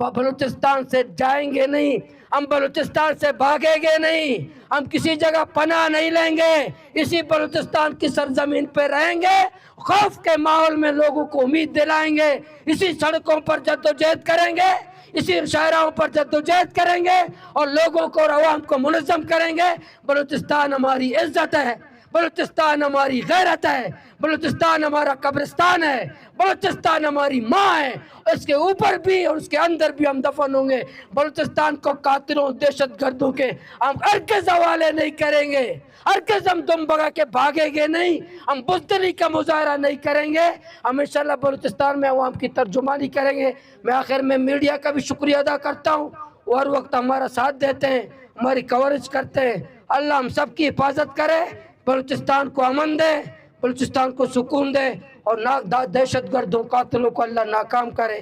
بلوچستان سے جائیں گے نہیں، ہم بلوچستان سے بھاگیں گے نہیں، ہم کسی جگہ پناہ نہیں لیں گے، اسی بلوچستان کی سرزمین پہ رہیں گے، خوف کے ماحول میں لوگوں کو امید دلائیں گے، اسی سڑکوں پر جدوجہد کریں گے، اسی شاہراہوں پر جدوجہد کریں گے اور لوگوں کو اور عوام کو منظم کریں گے۔ بلوچستان ہماری عزت ہے، بلوچستان ہماری غیرت ہے، بلوچستان ہمارا قبرستان ہے، بلوچستان ہماری ماں ہے، اس کے اوپر بھی اور اس کے اندر بھی ہم دفن ہوں گے۔ بلوچستان کو قاتلوں دہشت گردوں کے ہم ہرگز حوالے نہیں کریں گے، ہرگز ہم دم بگا کے بھاگیں گے نہیں، ہم بزدلی کا مظاہرہ نہیں کریں گے، ہم انشاءاللہ بلوچستان میں عوام کی ترجمانی کریں گے۔ میں آخر میں میڈیا کا بھی شکریہ ادا کرتا ہوں، وہ ہر وقت ہمارا ساتھ دیتے ہیں، ہماری کوریج کرتے ہیں۔ اللہ ہم سب کی حفاظت کرے، بلوچستان کو امن دے، بلوچستان کو سکون دے اور دہشت گردوں قاتلوں کو اللہ ناکام کرے۔